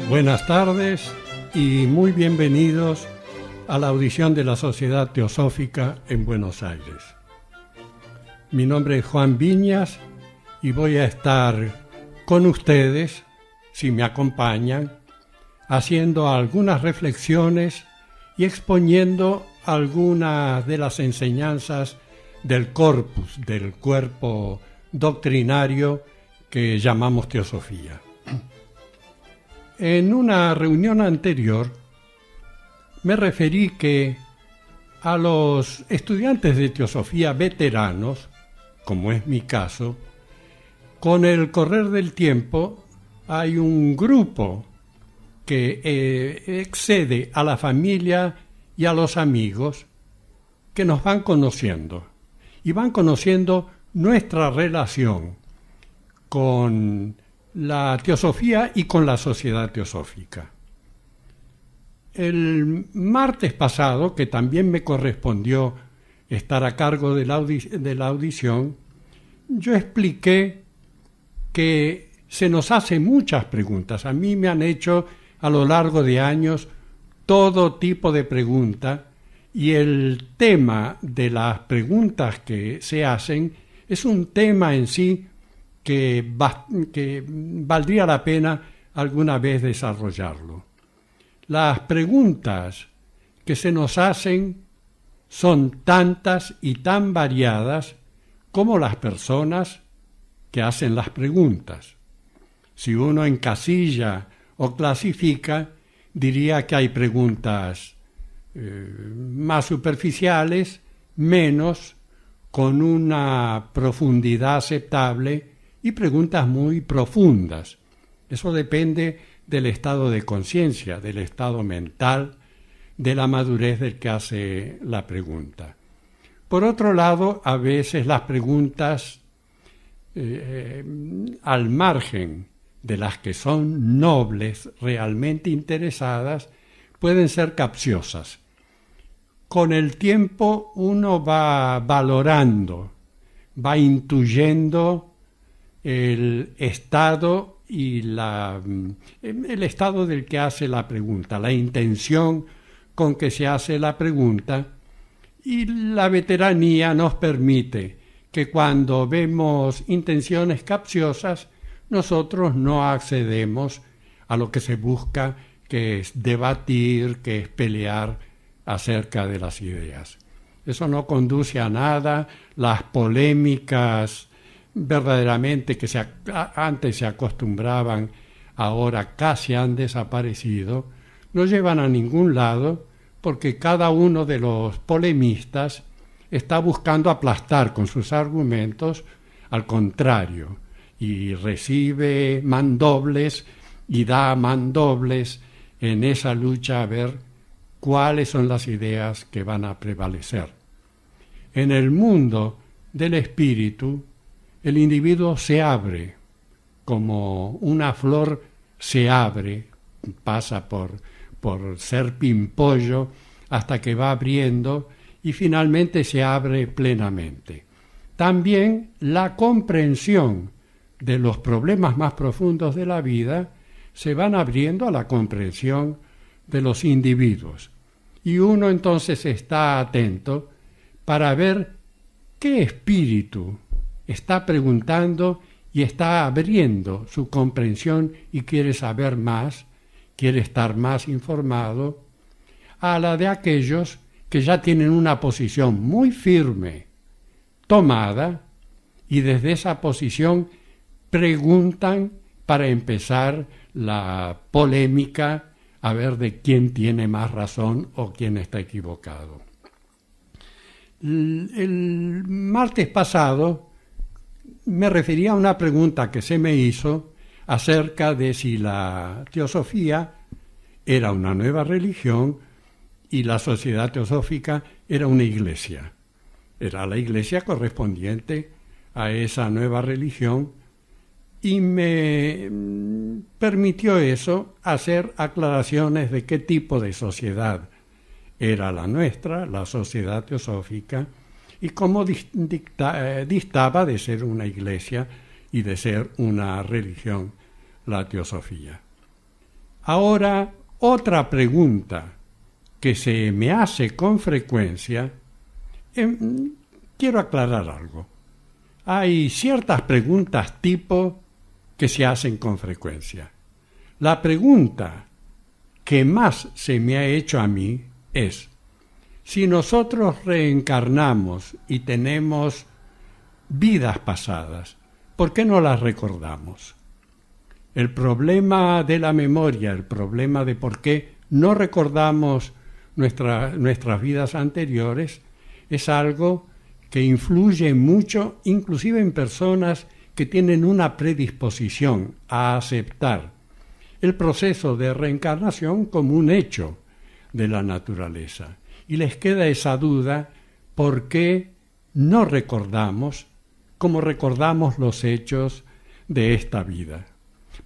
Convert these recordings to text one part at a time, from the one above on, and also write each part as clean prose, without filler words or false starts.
Buenas tardes y muy bienvenidos a la audición de la Sociedad Teosófica en Buenos Aires. Mi nombre es Juan Viñas y voy a estar con ustedes, si me acompañan, haciendo algunas reflexiones y exponiendo algunas de las enseñanzas del corpus, del cuerpo doctrinario que llamamos teosofía. En una reunión anterior me referí que a los estudiantes de teosofía veteranos, como es mi caso, con el correr del tiempo hay un grupo que excede a la familia y a los amigos que nos van conociendo y van conociendo nuestra relación con la teosofía y con la sociedad teosófica. El martes pasado, que también me correspondió estar a cargo de la audición, yo expliqué que se nos hacen muchas preguntas. A mí me han hecho a lo largo de años todo tipo de preguntas y el tema de las preguntas que se hacen es un tema en sí que valdría la pena alguna vez desarrollarlo. Las preguntas que se nos hacen son tantas y tan variadas como las personas que hacen las preguntas. Si uno encasilla o clasifica, diría que hay preguntas más superficiales, menos, con una profundidad aceptable, y preguntas muy profundas. Eso depende del estado de conciencia, del estado mental, de la madurez del que hace la pregunta. Por otro lado, a veces las preguntas al margen de las que son nobles, realmente interesadas, pueden ser capciosas. Con el tiempo uno va valorando, va intuyendo el estado y el estado del que hace la pregunta, la intención con que se hace la pregunta, y la veteranía nos permite que cuando vemos intenciones capciosas, nosotros no accedemos a lo que se busca, que es debatir, que es pelear acerca de las ideas. Eso no conduce a nada. Las polémicas verdaderamente que antes se acostumbraban, ahora casi han desaparecido, no llevan a ningún lado, porque cada uno de los polemistas está buscando aplastar con sus argumentos al contrario, y recibe mandobles y da mandobles en esa lucha a ver cuáles son las ideas que van a prevalecer. En el mundo del espíritu, el individuo se abre, como una flor se abre, pasa por ser pimpollo hasta que va abriendo y finalmente se abre plenamente. También la comprensión de los problemas más profundos de la vida se van abriendo a la comprensión de los individuos. Y uno entonces está atento para ver qué espíritu está preguntando y está abriendo su comprensión y quiere saber más, quiere estar más informado, a la de aquellos que ya tienen una posición muy firme, tomada, y desde esa posición preguntan para empezar la polémica a ver de quién tiene más razón o quién está equivocado. El martes pasado me refería a una pregunta que se me hizo acerca de si la teosofía era una nueva religión y la sociedad teosófica era una iglesia. Era la iglesia correspondiente a esa nueva religión, y me permitió eso hacer aclaraciones de qué tipo de sociedad era la nuestra, la sociedad teosófica, y cómo distaba de ser una iglesia y de ser una religión la teosofía. Ahora, otra pregunta que se me hace con frecuencia, quiero aclarar algo. Hay ciertas preguntas tipo que se hacen con frecuencia. La pregunta que más se me ha hecho a mí es, si nosotros reencarnamos y tenemos vidas pasadas, ¿por qué no las recordamos? El problema de la memoria, el problema de por qué no recordamos nuestras vidas anteriores, es algo que influye mucho, inclusive en personas que tienen una predisposición a aceptar el proceso de reencarnación como un hecho de la naturaleza. Y les queda esa duda, ¿por qué no recordamos como recordamos los hechos de esta vida?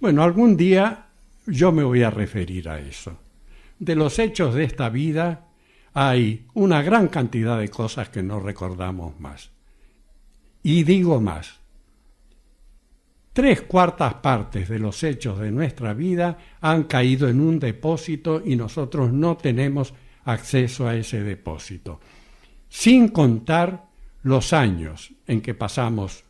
Bueno, algún día yo me voy a referir a eso. De los hechos de esta vida hay una gran cantidad de cosas que no recordamos más. Y digo más, 3/4 partes de los hechos de nuestra vida han caído en un depósito y nosotros no tenemos acceso a ese depósito, sin contar los años en que pasamos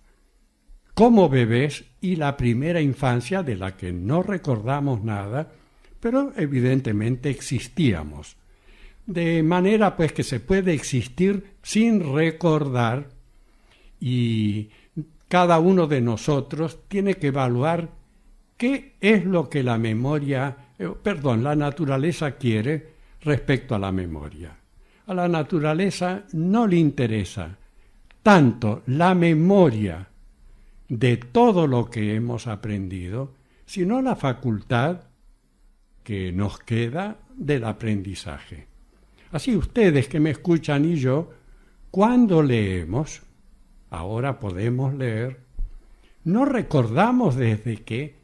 como bebés y la primera infancia de la que no recordamos nada, pero evidentemente existíamos. De manera pues que se puede existir sin recordar, y cada uno de nosotros tiene que evaluar qué es lo que la naturaleza quiere respecto a la memoria. A la naturaleza no le interesa tanto la memoria de todo lo que hemos aprendido, sino la facultad que nos queda del aprendizaje. Así ustedes que me escuchan y yo, cuando leemos, ahora podemos leer, no recordamos desde que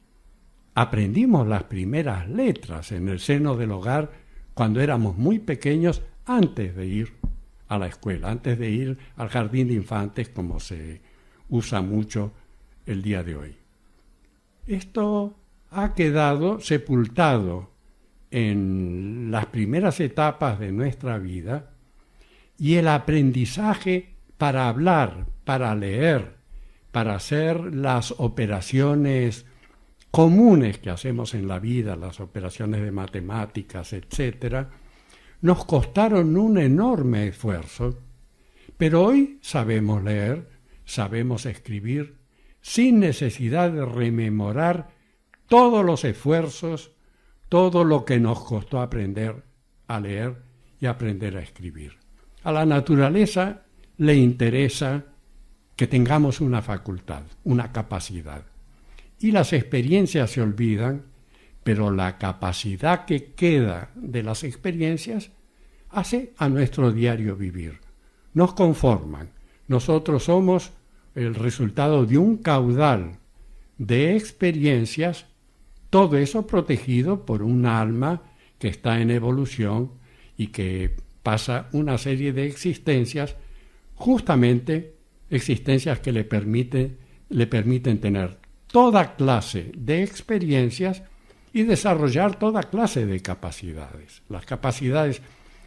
aprendimos las primeras letras en el seno del hogar cuando éramos muy pequeños, antes de ir a la escuela, antes de ir al jardín de infantes, como se usa mucho el día de hoy. Esto ha quedado sepultado en las primeras etapas de nuestra vida, y el aprendizaje para hablar, para leer, para hacer las operaciones comunes que hacemos en la vida, las operaciones de matemáticas, etc., nos costaron un enorme esfuerzo, pero hoy sabemos leer, sabemos escribir, sin necesidad de rememorar todos los esfuerzos, todo lo que nos costó aprender a leer y aprender a escribir. A la naturaleza le interesa que tengamos una facultad, una capacidad. Y las experiencias se olvidan, pero la capacidad que queda de las experiencias hace a nuestro diario vivir. Nos conforman. Nosotros somos el resultado de un caudal de experiencias, todo eso protegido por un alma que está en evolución y que pasa una serie de existencias, justamente existencias que le permiten tener toda clase de experiencias y desarrollar toda clase de capacidades. Las capacidades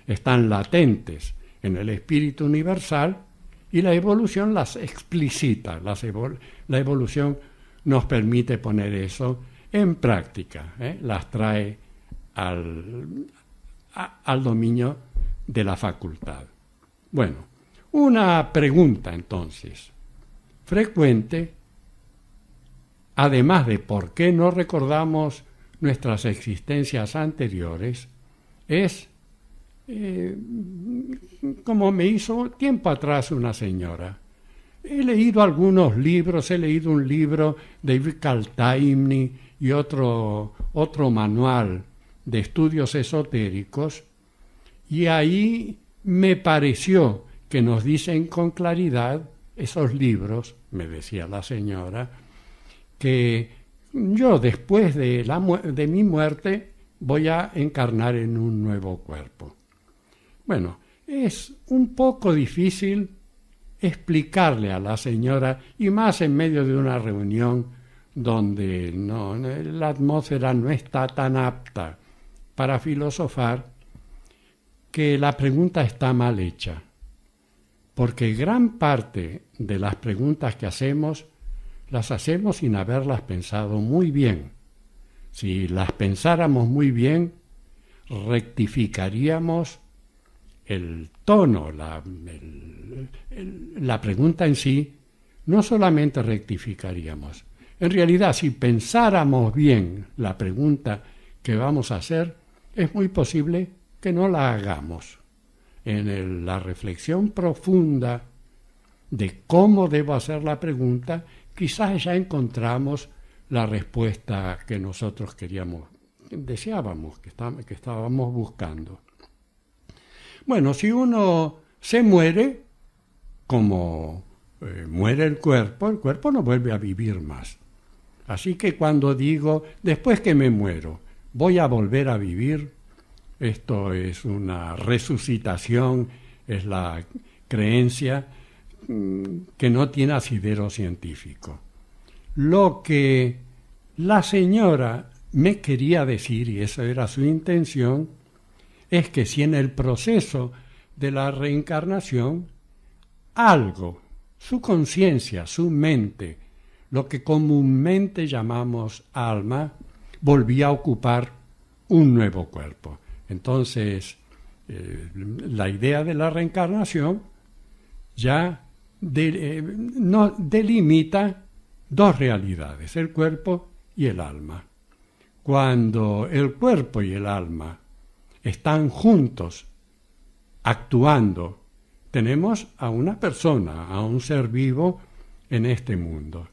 están latentes en el espíritu universal y la evolución las explicita. La evolución nos permite poner eso en práctica, las trae al dominio de la facultad. Bueno, una pregunta entonces frecuente, además de por qué no recordamos nuestras existencias anteriores, es como me hizo tiempo atrás una señora. He leído algunos libros, he leído un libro de Vikal Taimni y otro manual de estudios esotéricos, y ahí me pareció que nos dicen con claridad esos libros, me decía la señora, que yo después de mi muerte voy a encarnar en un nuevo cuerpo. Bueno, es un poco difícil explicarle a la señora, y más en medio de una reunión donde la atmósfera no está tan apta para filosofar, que la pregunta está mal hecha, porque gran parte de las preguntas que hacemos las hacemos sin haberlas pensado muy bien. Si las pensáramos muy bien, rectificaríamos el tono, la pregunta en sí. No solamente rectificaríamos, en realidad si pensáramos bien la pregunta que vamos a hacer, es muy posible que no la hagamos. En la reflexión profunda de cómo debo hacer la pregunta, quizás ya encontramos la respuesta que nosotros deseábamos, que estábamos buscando. Bueno, si uno se muere, como muere el cuerpo no vuelve a vivir más. Así que cuando digo, después que me muero, voy a volver a vivir, esto es una resucitación, es la creencia que no tiene asidero científico. Lo que la señora me quería decir, y esa era su intención, es que si en el proceso de la reencarnación algo, su conciencia, su mente, lo que comúnmente llamamos alma, volvía a ocupar un nuevo cuerpo. Entonces, la idea de la reencarnación ya no delimita dos realidades, el cuerpo y el alma. Cuando el cuerpo y el alma están juntos, actuando, tenemos a una persona, a un ser vivo en este mundo.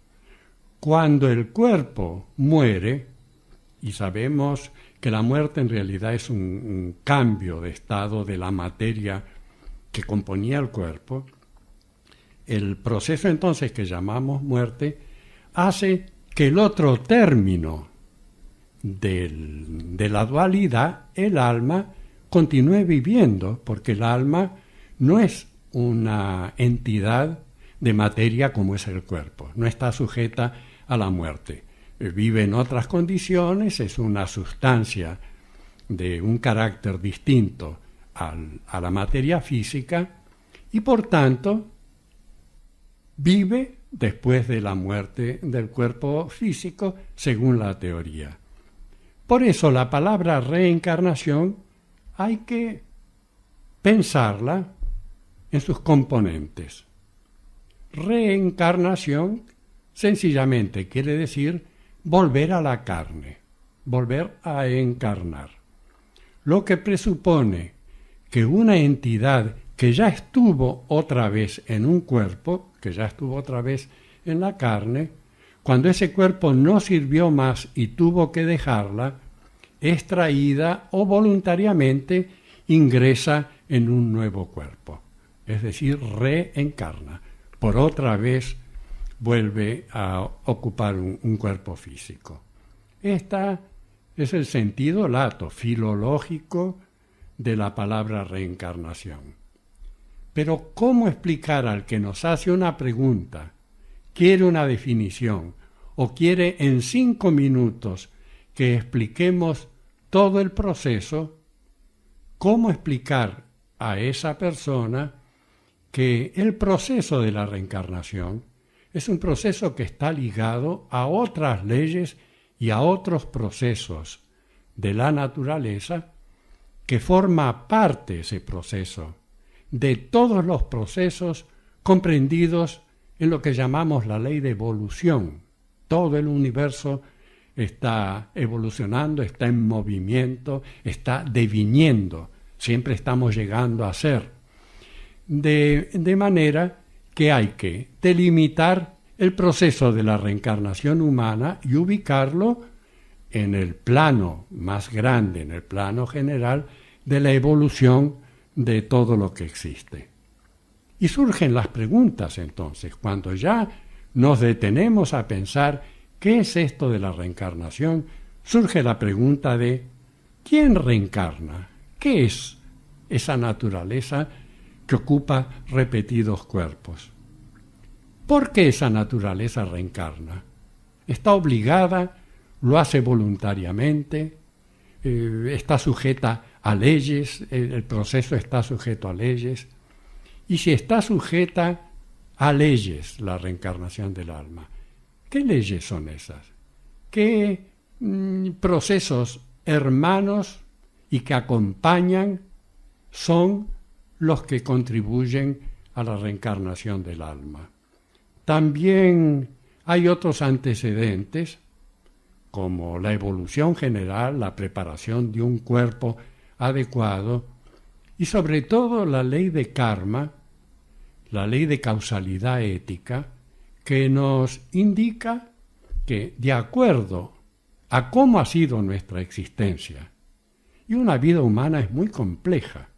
Cuando el cuerpo muere, y sabemos que la muerte en realidad es un cambio de estado de la materia que componía el cuerpo, el proceso entonces que llamamos muerte hace que el otro término de la dualidad, el alma, continúe viviendo, porque el alma no es una entidad de materia como es el cuerpo, no está sujeta a la muerte, vive en otras condiciones, es una sustancia de un carácter distinto a la materia física y por tanto vive después de la muerte del cuerpo físico según la teoría. Por eso la palabra reencarnación hay que pensarla en sus componentes. Reencarnación sencillamente quiere decir volver a la carne, volver a encarnar, lo que presupone que una entidad que ya estuvo otra vez en un cuerpo, que ya estuvo otra vez en la carne, cuando ese cuerpo no sirvió más y tuvo que dejarla, es traída o voluntariamente ingresa en un nuevo cuerpo, es decir, reencarna, por otra vez vuelve a ocupar un cuerpo físico. Este es el sentido lato, filológico de la palabra reencarnación. Pero ¿cómo explicar al que nos hace una pregunta, quiere una definición o quiere en 5 minutos que expliquemos todo el proceso, cómo explicar a esa persona que el proceso de la reencarnación es un proceso que está ligado a otras leyes y a otros procesos de la naturaleza, que forma parte ese proceso de todos los procesos comprendidos en lo que llamamos la ley de evolución. Todo el universo está evolucionando, está en movimiento, está deviniendo, siempre estamos llegando a ser. De manera que hay que delimitar el proceso de la reencarnación humana y ubicarlo en el plano más grande, en el plano general de la evolución de todo lo que existe. Y surgen las preguntas entonces, cuando ya nos detenemos a pensar qué es esto de la reencarnación, surge la pregunta de ¿quién reencarna? ¿Qué es esa naturaleza que ocupa repetidos cuerpos? ¿Por qué esa naturaleza reencarna? está obligada, lo hace voluntariamente, está sujeta a leyes, el proceso está sujeto a leyes. Y si está sujeta a leyes la reencarnación del alma, ¿qué leyes son esas? ¿Qué procesos hermanos y que acompañan son los que contribuyen a la reencarnación del alma? También hay otros antecedentes, como la evolución general, la preparación de un cuerpo adecuado y sobre todo la ley de karma, la ley de causalidad ética, que nos indica que de acuerdo a cómo ha sido nuestra existencia, y una vida humana es muy compleja,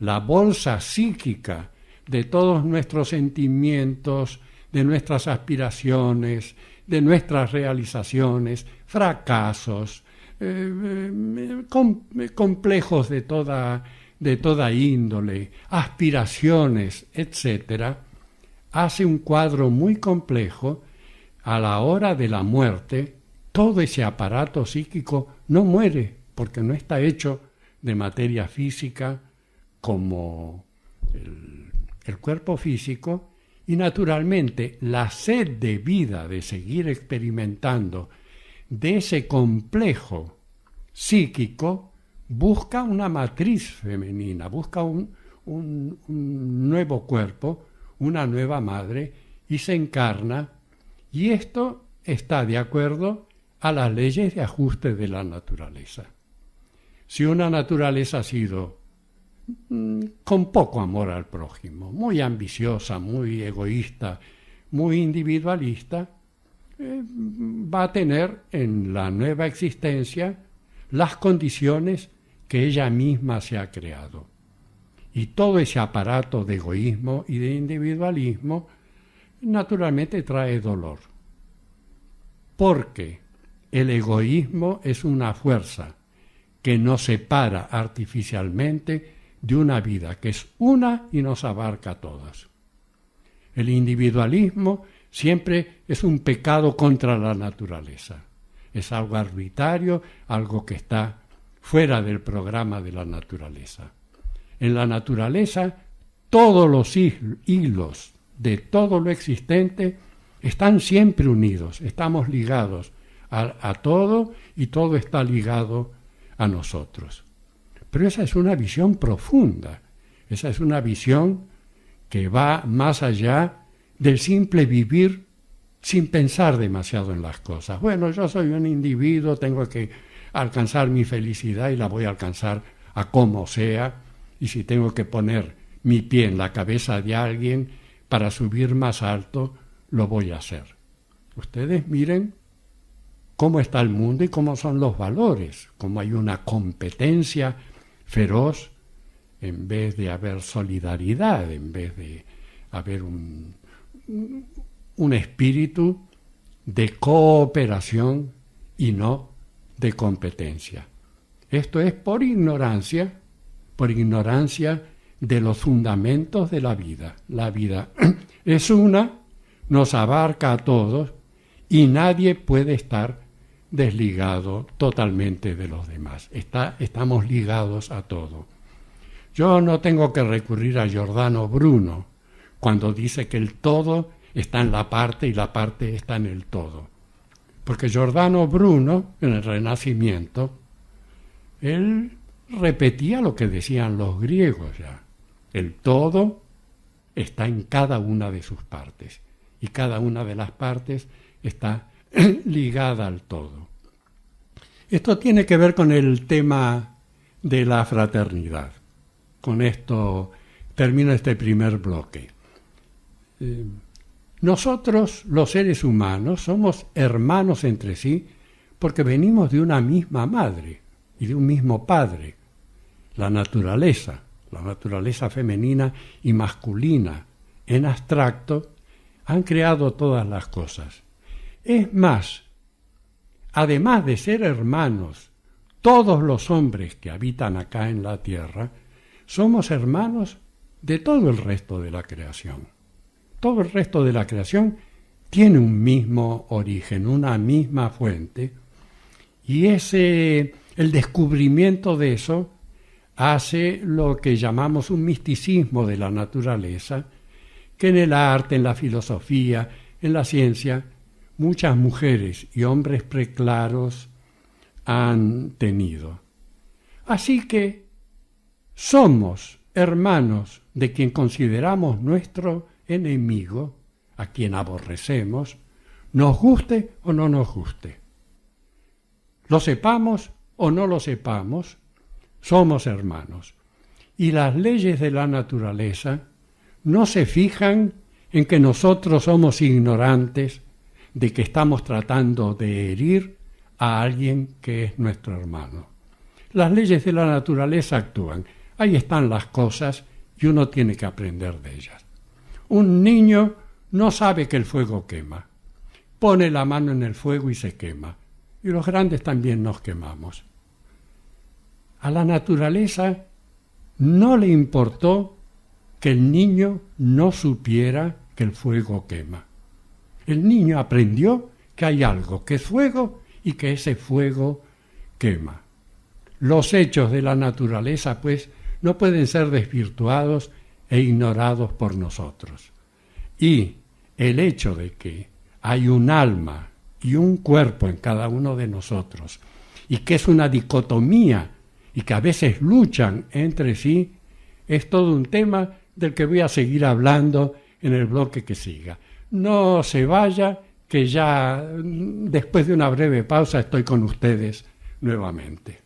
la bolsa psíquica de todos nuestros sentimientos, de nuestras aspiraciones, de nuestras realizaciones, fracasos, complejos de toda índole, aspiraciones, etc., hace un cuadro muy complejo. A la hora de la muerte, todo ese aparato psíquico no muere, porque no está hecho de materia física como el cuerpo físico, y naturalmente la sed de vida, de seguir experimentando de ese complejo psíquico, busca una matriz femenina, busca un nuevo cuerpo, una nueva madre, y se encarna, y esto está de acuerdo a las leyes de ajuste de la naturaleza. Si una naturaleza ha sido con poco amor al prójimo, muy ambiciosa, muy egoísta, muy individualista, va a tener en la nueva existencia las condiciones que ella misma se ha creado. Y todo ese aparato de egoísmo y de individualismo naturalmente trae dolor. Porque el egoísmo es una fuerza que nos separa artificialmente de una vida que es una y nos abarca a todas. El individualismo siempre es un pecado contra la naturaleza. Es algo arbitrario, algo que está fuera del programa de la naturaleza. En la naturaleza, todos los hilos de todo lo existente están siempre unidos, estamos ligados a todo y todo está ligado a nosotros. Pero esa es una visión profunda, esa es una visión que va más allá del simple vivir sin pensar demasiado en las cosas. Bueno, yo soy un individuo, tengo que alcanzar mi felicidad y la voy a alcanzar a como sea, y si tengo que poner mi pie en la cabeza de alguien para subir más alto, lo voy a hacer. Ustedes miren cómo está el mundo y cómo son los valores, cómo hay una competencia feroz en vez de haber solidaridad, en vez de haber un espíritu de cooperación y no de competencia. Esto es por ignorancia de los fundamentos de la vida. La vida es una, nos abarca a todos y nadie puede estar desligado totalmente de los demás. Estamos ligados a todo. Yo no tengo que recurrir a Giordano Bruno cuando dice que el todo está en la parte y la parte está en el todo. Porque Giordano Bruno, en el Renacimiento, él repetía lo que decían los griegos ya. El todo está en cada una de sus partes y cada una de las partes está ligada al todo. Esto tiene que ver con el tema de la fraternidad. Con esto termino este primer bloque. Nosotros, los seres humanos, somos hermanos entre sí porque venimos de una misma madre y de un mismo padre. La naturaleza femenina y masculina en abstracto han creado todas las cosas. Es más, además de ser hermanos, todos los hombres que habitan acá en la tierra, somos hermanos de todo el resto de la creación. Todo el resto de la creación tiene un mismo origen, una misma fuente, y el descubrimiento de eso hace lo que llamamos un misticismo de la naturaleza, que en el arte, en la filosofía, en la ciencia, muchas mujeres y hombres preclaros han tenido. Así que somos hermanos de quien consideramos nuestro enemigo, a quien aborrecemos, nos guste o no nos guste. Lo sepamos o no lo sepamos, somos hermanos. Y las leyes de la naturaleza no se fijan en que nosotros somos ignorantes de que estamos tratando de herir a alguien que es nuestro hermano. Las leyes de la naturaleza actúan. Ahí están las cosas y uno tiene que aprender de ellas. Un niño no sabe que el fuego quema. Pone la mano en el fuego y se quema. Y los grandes también nos quemamos. A la naturaleza no le importó que el niño no supiera que el fuego quema. El niño aprendió que hay algo que es fuego y que ese fuego quema. Los hechos de la naturaleza, pues, no pueden ser desvirtuados e ignorados por nosotros. Y el hecho de que hay un alma y un cuerpo en cada uno de nosotros, y que es una dicotomía y que a veces luchan entre sí, es todo un tema del que voy a seguir hablando en el bloque que siga. No se vaya, que ya después de una breve pausa estoy con ustedes nuevamente.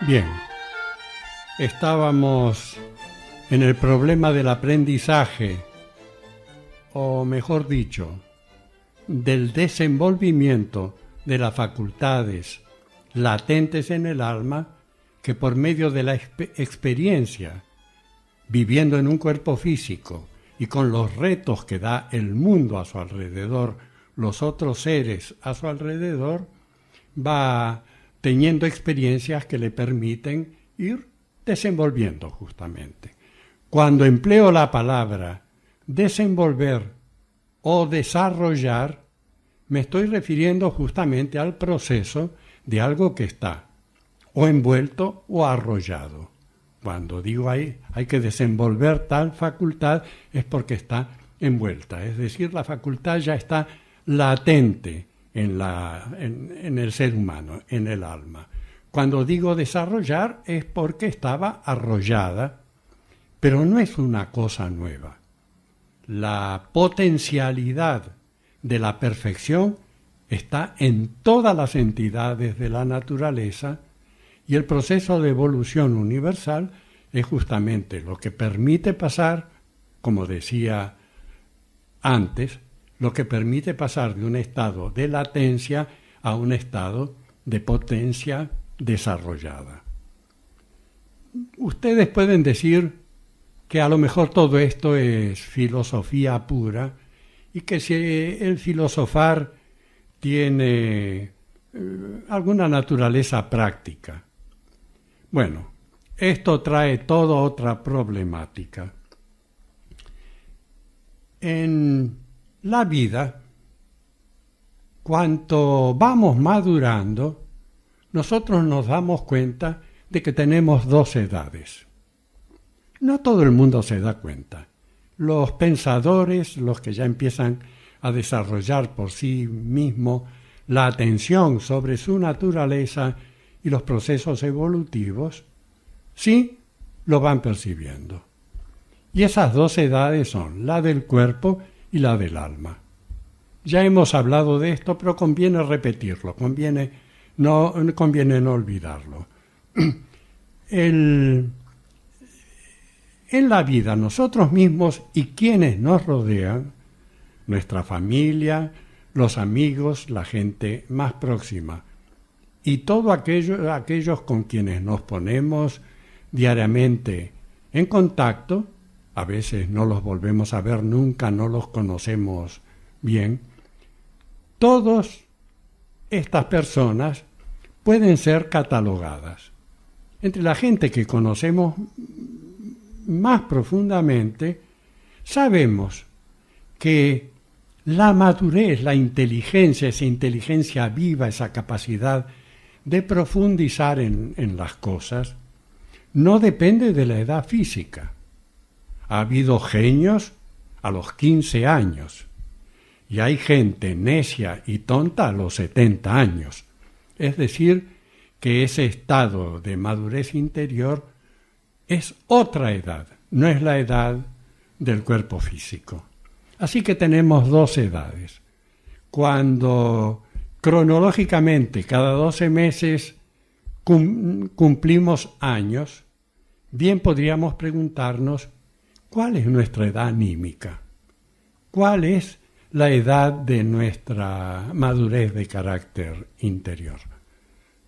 Bien, estábamos en el problema del aprendizaje, o mejor dicho, del desenvolvimiento de las facultades latentes en el alma que por medio de la experiencia, viviendo en un cuerpo físico y con los retos que da el mundo a su alrededor, los otros seres a su alrededor, va teniendo experiencias que le permiten ir desenvolviendo justamente. Cuando empleo la palabra desenvolver o desarrollar, me estoy refiriendo justamente al proceso de algo que está o envuelto o arrollado. Cuando digo hay que desenvolver tal facultad es porque está envuelta, es decir, la facultad ya está latente en el ser humano, en el alma. Cuando digo desarrollar es porque estaba arrollada, pero no es una cosa nueva. La potencialidad de la perfección está en todas las entidades de la naturaleza y el proceso de evolución universal es justamente lo que permite pasar, como decía antes, lo que permite pasar de un estado de latencia a un estado de potencia desarrollada. Ustedes pueden decir que a lo mejor todo esto es filosofía pura y que si el filosofar tiene alguna naturaleza práctica. Bueno, esto trae toda otra problemática. En la vida, cuanto vamos madurando, nosotros nos damos cuenta de que tenemos dos edades. No todo el mundo se da cuenta. Los pensadores, los que ya empiezan a desarrollar por sí mismos la atención sobre su naturaleza y los procesos evolutivos, sí lo van percibiendo. Y esas dos edades son la del cuerpo y la del alma. Ya hemos hablado de esto, pero conviene repetirlo, conviene no olvidarlo. En la vida, nosotros mismos y quienes nos rodean, nuestra familia, los amigos, la gente más próxima, y todos aquellos con quienes nos ponemos diariamente en contacto, a veces no los volvemos a ver nunca, no los conocemos bien, todas estas personas pueden ser catalogadas. Entre la gente que conocemos más profundamente, sabemos que la madurez, la inteligencia, esa inteligencia viva, esa capacidad de profundizar en las cosas, no depende de la edad física. Ha habido genios a los 15 años y hay gente necia y tonta a los 70 años. Es decir, que ese estado de madurez interior es otra edad, no es la edad del cuerpo físico. Así que tenemos dos edades. Cuando cronológicamente cada 12 meses cumplimos años, bien podríamos preguntarnos ¿cuál es nuestra edad anímica? ¿Cuál es la edad de nuestra madurez de carácter interior?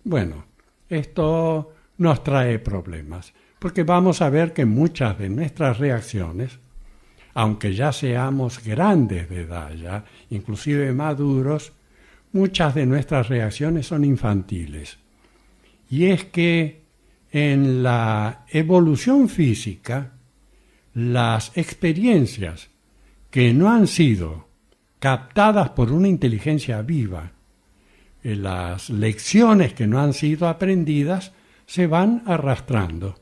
Bueno, esto nos trae problemas, porque vamos a ver que muchas de nuestras reacciones, aunque ya seamos grandes de edad, ya inclusive maduros, muchas de nuestras reacciones son infantiles. Y es que en la evolución física, las experiencias que no han sido captadas por una inteligencia viva, las lecciones que no han sido aprendidas, se van arrastrando.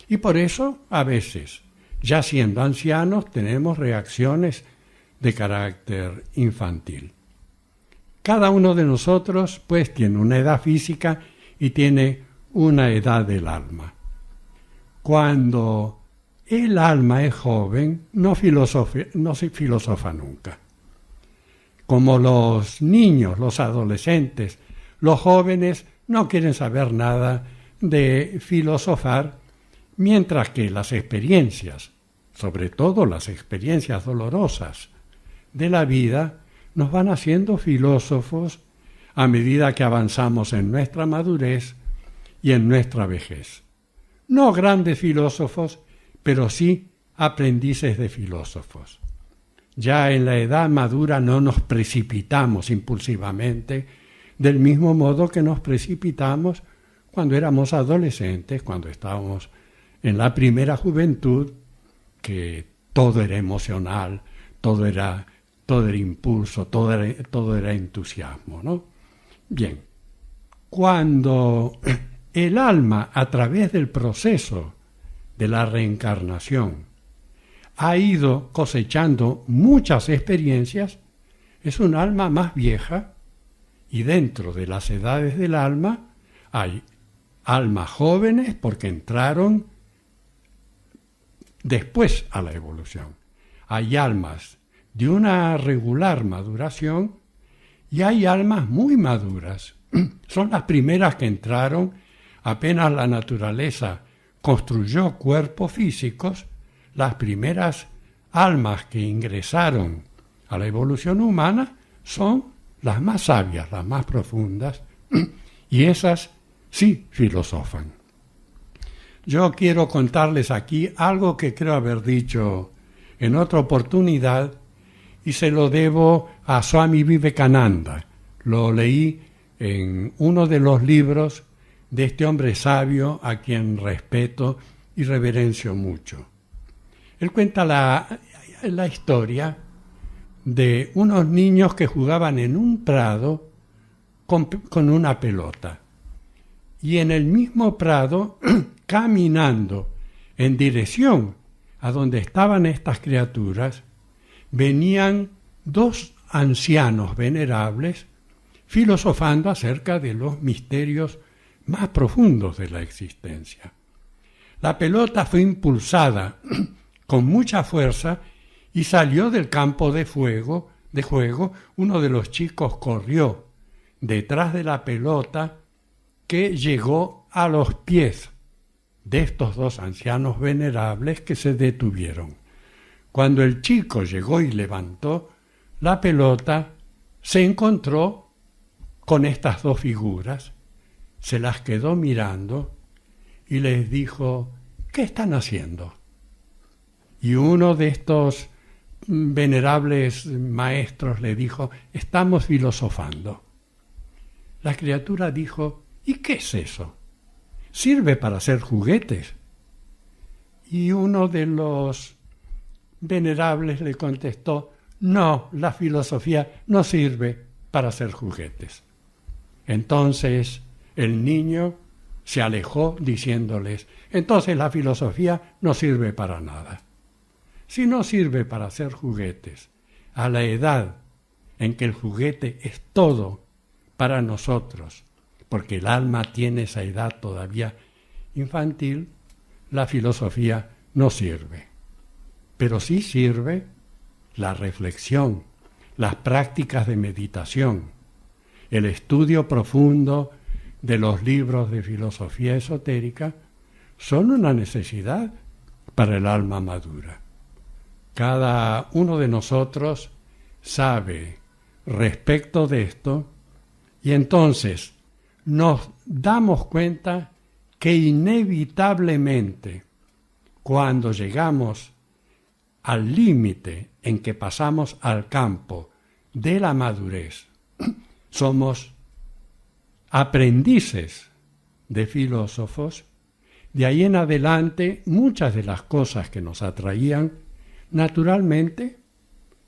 Y por eso, a veces, ya siendo ancianos, tenemos reacciones de carácter infantil. Cada uno de nosotros, pues, tiene una edad física y tiene una edad del alma. Cuando el alma es joven, no se filosofa nunca. Como los niños, los adolescentes, los jóvenes no quieren saber nada de filosofar, mientras que las experiencias, sobre todo las experiencias dolorosas de la vida, nos van haciendo filósofos a medida que avanzamos en nuestra madurez y en nuestra vejez. No grandes filósofos, pero sí aprendices de filósofos. Ya en la edad madura no nos precipitamos impulsivamente del mismo modo que nos precipitamos cuando éramos adolescentes, cuando estábamos en la primera juventud, que todo era emocional, todo era impulso, todo era entusiasmo, ¿no? Bien, cuando el alma, a través del proceso de la reencarnación, ha ido cosechando muchas experiencias, es un alma más vieja, y dentro de las edades del alma hay almas jóvenes porque entraron después a la evolución. Hay almas de una regular maduración y hay almas muy maduras. Son las primeras que entraron apenas la naturaleza construyó cuerpos físicos. Las primeras almas que ingresaron a la evolución humana son las más sabias, las más profundas, y esas sí filosofan. Yo quiero contarles aquí algo que creo haber dicho en otra oportunidad y se lo debo a Swami Vivekananda. Lo leí en uno de los libros de este hombre sabio a quien respeto y reverencio mucho. Él cuenta la historia de unos niños que jugaban en un prado con una pelota. Y en el mismo prado, caminando en dirección a donde estaban estas criaturas, venían dos ancianos venerables filosofando acerca de los misterios más profundos de la existencia. La pelota fue impulsada con mucha fuerza y salió del campo de juego. Uno de los chicos corrió detrás de la pelota que llegó a los pies de estos dos ancianos venerables que se detuvieron. Cuando el chico llegó y levantó la pelota, se encontró con estas dos figuras, se las quedó mirando y les dijo: ¿qué están haciendo? Y uno de estos venerables maestros le dijo: estamos filosofando. La criatura dijo: ¿y qué es eso? ¿Sirve para hacer juguetes? Y uno de los venerables le contestó: no, la filosofía no sirve para hacer juguetes. Entonces el niño se alejó diciéndoles: entonces la filosofía no sirve para nada. Si no sirve para hacer juguetes, a la edad en que el juguete es todo para nosotros, porque el alma tiene esa edad todavía infantil, la filosofía no sirve. Pero sí sirve la reflexión, las prácticas de meditación, el estudio profundo de los libros de filosofía esotérica, son una necesidad para el alma madura. Cada uno de nosotros sabe respecto de esto y entonces nos damos cuenta que inevitablemente cuando llegamos al límite en que pasamos al campo de la madurez, somos aprendices de filósofos. De ahí en adelante muchas de las cosas que nos atraían naturalmente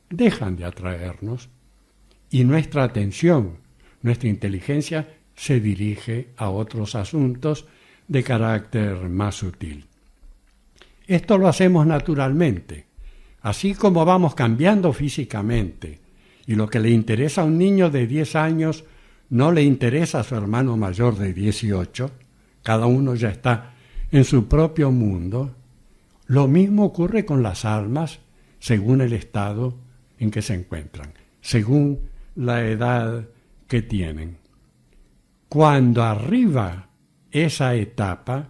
dejan de atraernos y nuestra atención, nuestra inteligencia se dirige a otros asuntos de carácter más sutil. Esto lo hacemos naturalmente, así como vamos cambiando físicamente, y lo que le interesa a un niño de 10 años no le interesa a su hermano mayor de 18, cada uno ya está en su propio mundo. Lo mismo ocurre con las almas según el estado en que se encuentran, según la edad que tienen. Cuando arriba esa etapa,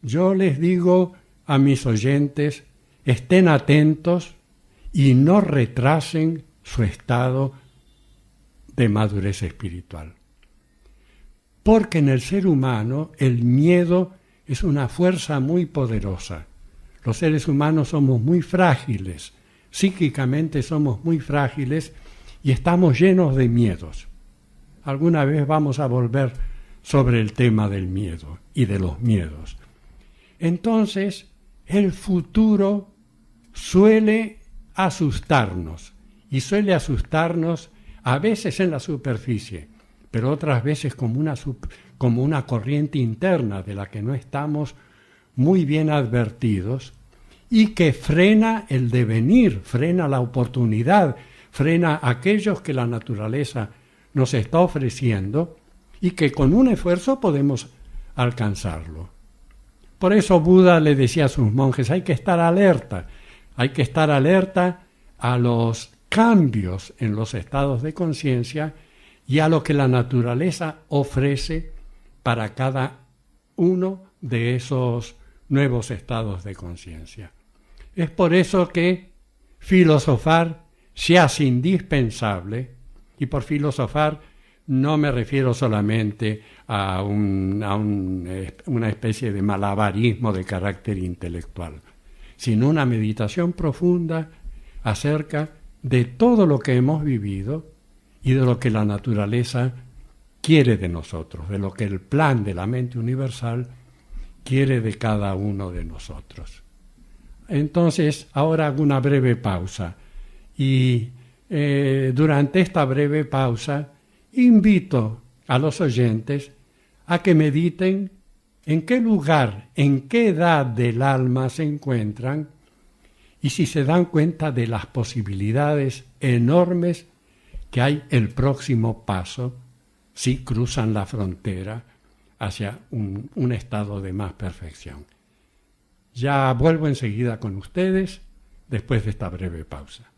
yo les digo a mis oyentes, estén atentos y no retrasen su estado de madurez espiritual. Porque en el ser humano el miedo es una fuerza muy poderosa. Los seres humanos somos muy frágiles, psíquicamente somos muy frágiles y estamos llenos de miedos. alguna vez vamos a volver sobre el tema del miedo y de los miedos. Entonces, el futuro suele asustarnos, y suele asustarnos a veces en la superficie, pero otras veces como una corriente interna de la que no estamos muy bien advertidos y que frena el devenir, frena la oportunidad, frena aquellos que la naturaleza nos está ofreciendo y que con un esfuerzo podemos alcanzarlo. Por eso Buda le decía a sus monjes, hay que estar alerta a los cambios en los estados de conciencia y a lo que la naturaleza ofrece para cada uno de esos nuevos estados de conciencia. Es por eso que filosofar se hace indispensable, y por filosofar no me refiero solamente a una especie de malabarismo de carácter intelectual, sino una meditación profunda acerca de todo lo que hemos vivido y de lo que la naturaleza quiere de nosotros, de lo que el plan de la mente universal quiere de cada uno de nosotros. Entonces, ahora hago una breve pausa y durante esta breve pausa invito a los oyentes a que mediten en qué lugar, en qué edad del alma se encuentran y si se dan cuenta de las posibilidades enormes que hay el próximo paso si cruzan la frontera hacia un estado de más perfección. Ya vuelvo enseguida con ustedes después de esta breve pausa.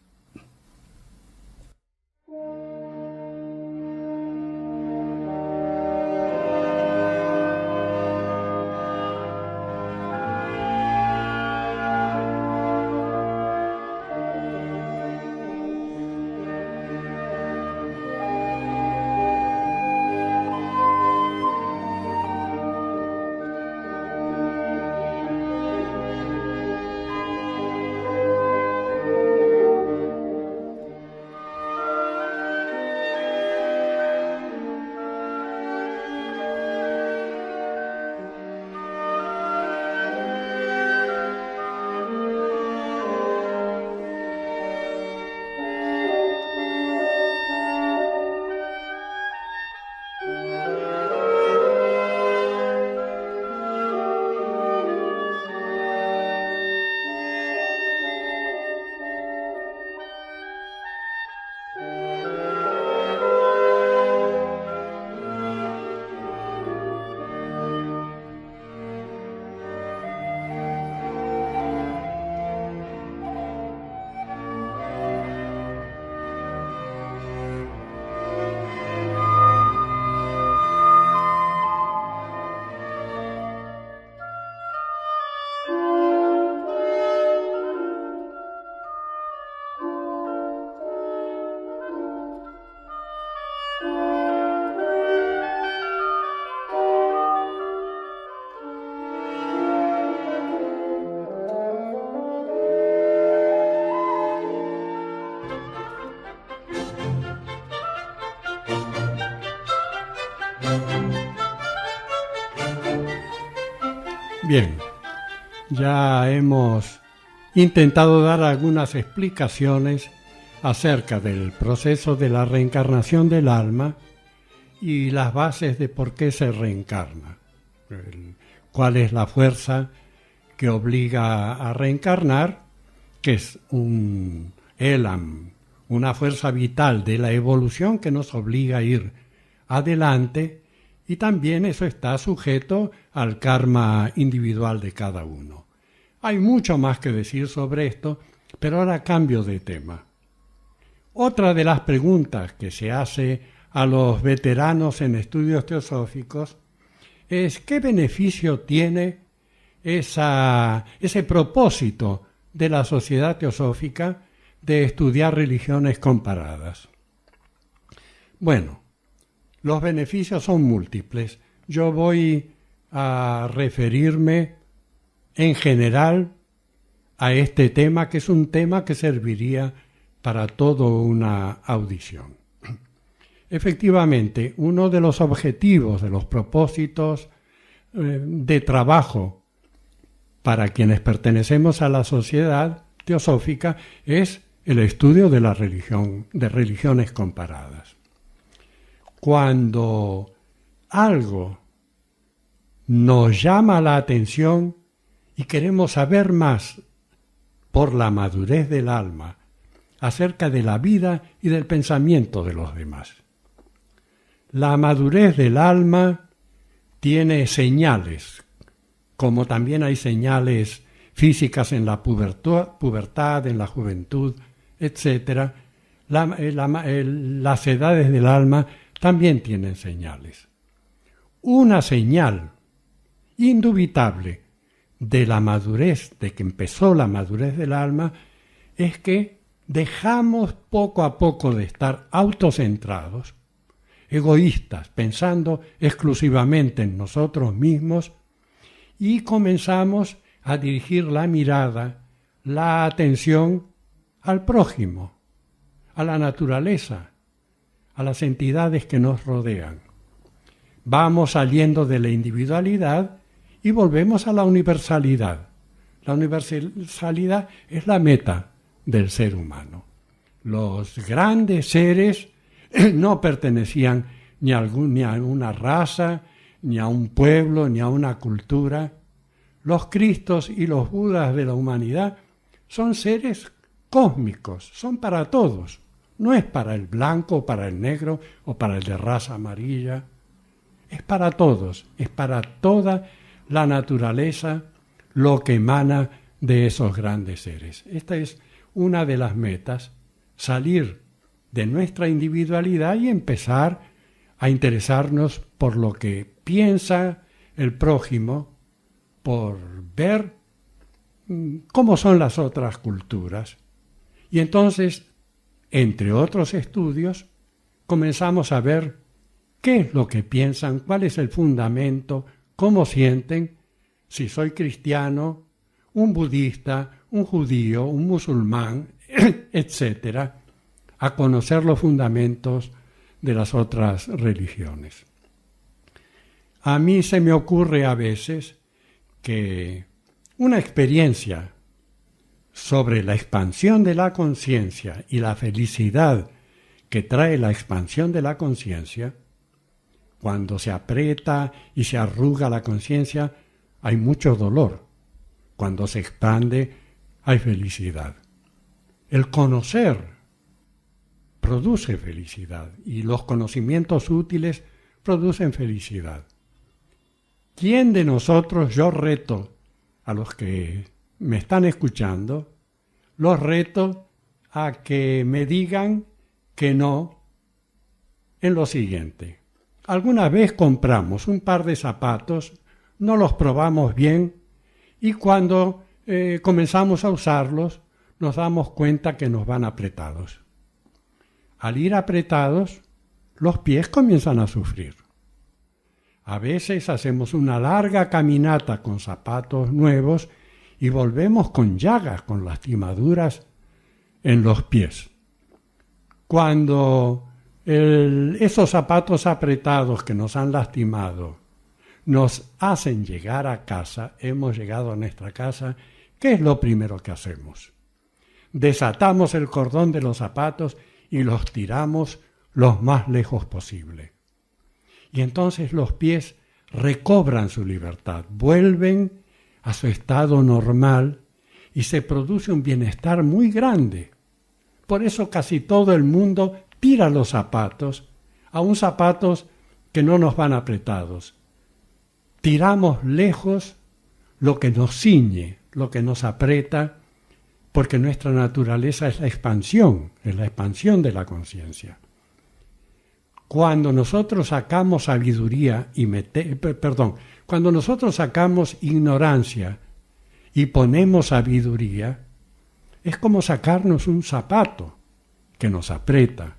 Bien, ya hemos intentado dar algunas explicaciones acerca del proceso de la reencarnación del alma y las bases de por qué se reencarna, cuál es la fuerza que obliga a reencarnar, que es un elam, una fuerza vital de la evolución que nos obliga a ir adelante, y también eso está sujeto al karma individual de cada uno. Hay mucho más que decir sobre esto, pero ahora cambio de tema. Otra de las preguntas que se hace a los veteranos en estudios teosóficos es ¿qué beneficio tiene ese propósito de la sociedad teosófica de estudiar religiones comparadas? Bueno, los beneficios son múltiples. Yo voy a referirme en general a este tema, que es un tema que serviría para toda una audición. Efectivamente, uno de los objetivos, de los propósitos de trabajo para quienes pertenecemos a la sociedad teosófica es el estudio de la religión, de religiones comparadas. Cuando algo nos llama la atención y queremos saber más por la madurez del alma acerca de la vida y del pensamiento de los demás. La madurez del alma tiene señales, como también hay señales físicas en la pubertad, en la juventud, etc. Las edades del alma también tienen señales. Una señal indubitable de la madurez, de que empezó la madurez del alma, es que dejamos poco a poco de estar autocentrados, egoístas, pensando exclusivamente en nosotros mismos, y comenzamos a dirigir la mirada, la atención al prójimo, a la naturaleza, a las entidades que nos rodean. Vamos saliendo de la individualidad y volvemos a la universalidad. La universalidad es la meta del ser humano. Los grandes seres no pertenecían ni a una raza, ni a un pueblo, ni a una cultura. Los Cristos y los Budas de la humanidad son seres cósmicos, son para todos. No es para el blanco, para el negro o para el de raza amarilla. Es para todos, es para toda la naturaleza lo que emana de esos grandes seres. Esta es una de las metas, salir de nuestra individualidad y empezar a interesarnos por lo que piensa el prójimo, por ver cómo son las otras culturas. Y entonces, entre otros estudios, comenzamos a ver qué es lo que piensan, cuál es el fundamento, cómo sienten, si soy cristiano, un budista, un judío, un musulmán, etc., a conocer los fundamentos de las otras religiones. A mí se me ocurre a veces que una experiencia sobre la expansión de la conciencia y la felicidad que trae la expansión de la conciencia, cuando se aprieta y se arruga la conciencia, hay mucho dolor. Cuando se expande, hay felicidad. El conocer produce felicidad y los conocimientos útiles producen felicidad. ¿Quién de nosotros, yo reto a los que me están escuchando, los reto a que me digan que no en lo siguiente? Alguna vez compramos un par de zapatos, no los probamos bien y cuando comenzamos a usarlos nos damos cuenta que nos van apretados. Al ir apretados, los pies comienzan a sufrir. A veces hacemos una larga caminata con zapatos nuevos y volvemos con llagas, con lastimaduras en los pies. Cuando esos zapatos apretados que nos han lastimado nos hacen llegar a casa, hemos llegado a nuestra casa, ¿qué es lo primero que hacemos? Desatamos el cordón de los zapatos y los tiramos lo más lejos posible. Y entonces los pies recobran su libertad, vuelven a su estado normal y se produce un bienestar muy grande. Por eso casi todo el mundo tira los zapatos, aun zapatos que no nos van apretados. Tiramos lejos lo que nos ciñe, lo que nos aprieta, porque nuestra naturaleza es la expansión de la conciencia. Cuando nosotros sacamos sabiduría cuando nosotros sacamos ignorancia y ponemos sabiduría, es como sacarnos un zapato que nos aprieta.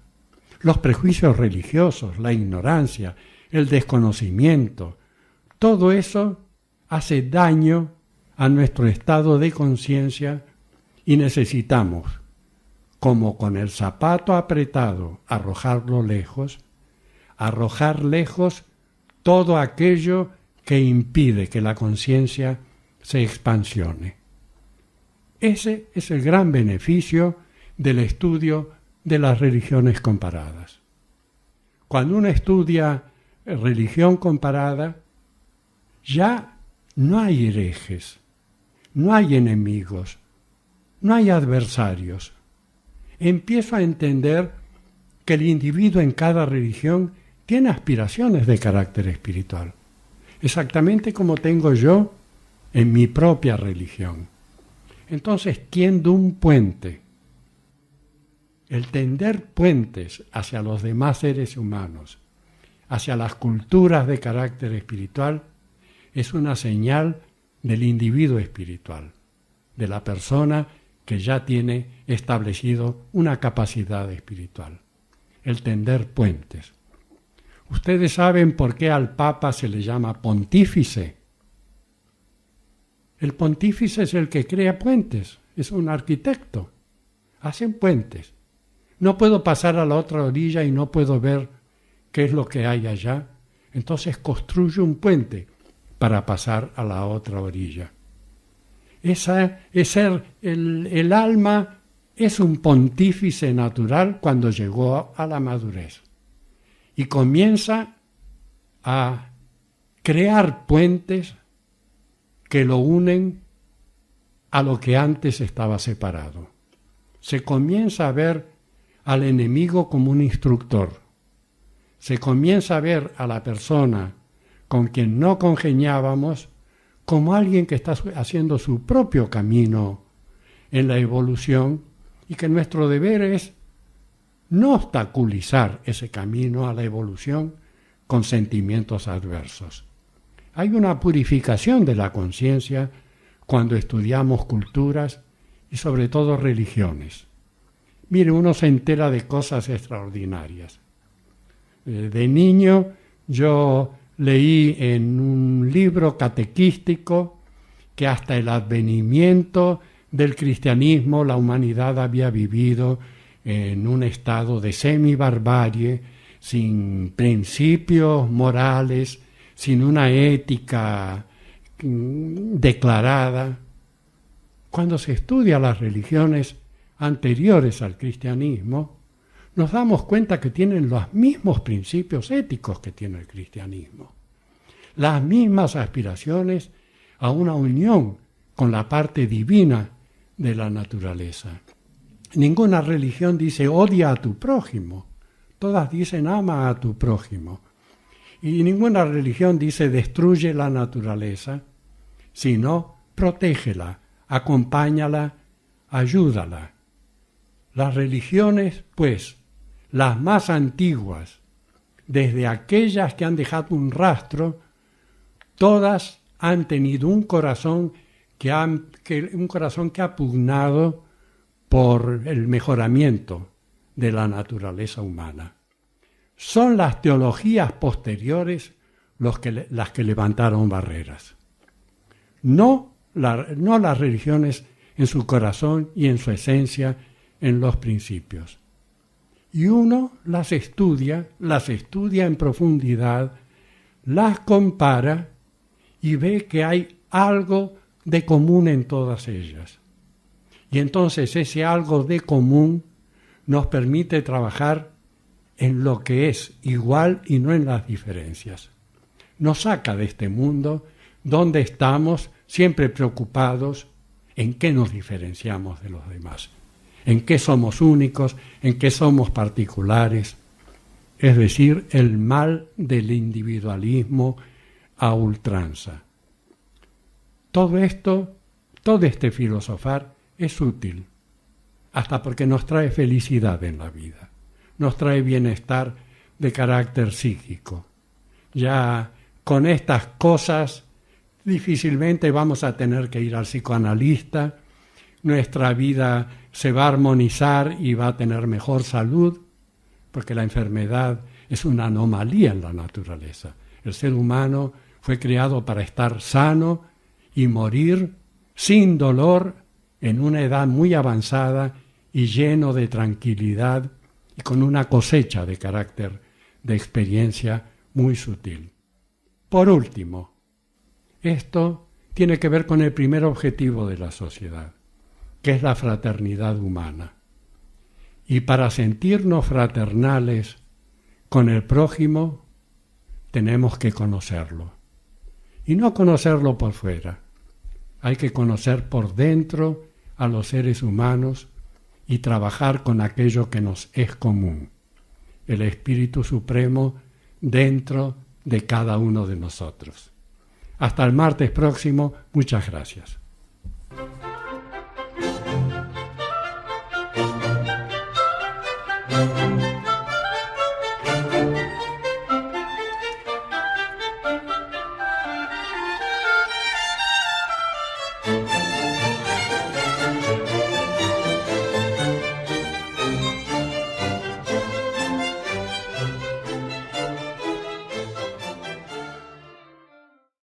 Los prejuicios religiosos, la ignorancia, el desconocimiento, todo eso hace daño a nuestro estado de conciencia y necesitamos, como con el zapato apretado, arrojarlo lejos, arrojar lejos todo aquello que impide que la conciencia se expansione. Ese es el gran beneficio del estudio de las religiones comparadas. Cuando uno estudia religión comparada, ya no hay herejes, no hay enemigos, no hay adversarios. Empiezo a entender que el individuo en cada religión tiene aspiraciones de carácter espiritual, exactamente como tengo yo en mi propia religión. Entonces tiendo un puente. El tender puentes hacia los demás seres humanos, hacia las culturas de carácter espiritual, es una señal del individuo espiritual, de la persona que ya tiene establecido una capacidad espiritual. El tender puentes. ¿Ustedes saben por qué al Papa se le llama pontífice? El pontífice es el que crea puentes, es un arquitecto. Hacen puentes. No puedo pasar a la otra orilla y no puedo ver qué es lo que hay allá. Entonces construyo un puente para pasar a la otra orilla. El alma es un pontífice natural cuando llegó a la madurez y comienza a crear puentes que lo unen a lo que antes estaba separado. Se comienza a ver al enemigo como un instructor. Se comienza a ver a la persona con quien no congeniábamos como alguien que está haciendo su propio camino en la evolución y que nuestro deber es no obstaculizar ese camino a la evolución con sentimientos adversos. Hay una purificación de la conciencia cuando estudiamos culturas y sobre todo religiones. Mire, uno se entera de cosas extraordinarias. De niño yo leí en un libro catequístico que hasta el advenimiento del cristianismo la humanidad había vivido en un estado de semi-barbarie, sin principios morales, sin una ética declarada. Cuando se estudia las religiones anteriores al cristianismo, nos damos cuenta que tienen los mismos principios éticos que tiene el cristianismo, las mismas aspiraciones a una unión con la parte divina de la naturaleza. Ninguna religión dice odia a tu prójimo, todas dicen ama a tu prójimo. Y ninguna religión dice destruye la naturaleza, sino protégela, acompáñala, ayúdala. Las religiones, pues, las más antiguas, desde aquellas que han dejado un rastro, todas han tenido un corazón que ha pugnado por el mejoramiento de la naturaleza humana. Son las teologías posteriores las que levantaron barreras. No las religiones en su corazón y en su esencia, en los principios. Y uno las estudia en profundidad, las compara y ve que hay algo de común en todas ellas. Y entonces ese algo de común nos permite trabajar en lo que es igual y no en las diferencias. Nos saca de este mundo donde estamos siempre preocupados en qué nos diferenciamos de los demás, en qué somos únicos, en qué somos particulares, es decir, el mal del individualismo a ultranza. Todo este filosofar es útil, hasta porque nos trae felicidad en la vida, nos trae bienestar de carácter psíquico. Ya con estas cosas difícilmente vamos a tener que ir al psicoanalista, nuestra vida se va a armonizar y va a tener mejor salud, porque la enfermedad es una anomalía en la naturaleza. El ser humano fue creado para estar sano y morir sin dolor en una edad muy avanzada y lleno de tranquilidad y con una cosecha de carácter de experiencia muy sutil. Por último, esto tiene que ver con el primer objetivo de la sociedad, que es la fraternidad humana. Y para sentirnos fraternales con el prójimo, tenemos que conocerlo. Y no conocerlo por fuera. Hay que conocer por dentro a los seres humanos y trabajar con aquello que nos es común, el Espíritu Supremo dentro de cada uno de nosotros. Hasta el martes próximo, muchas gracias.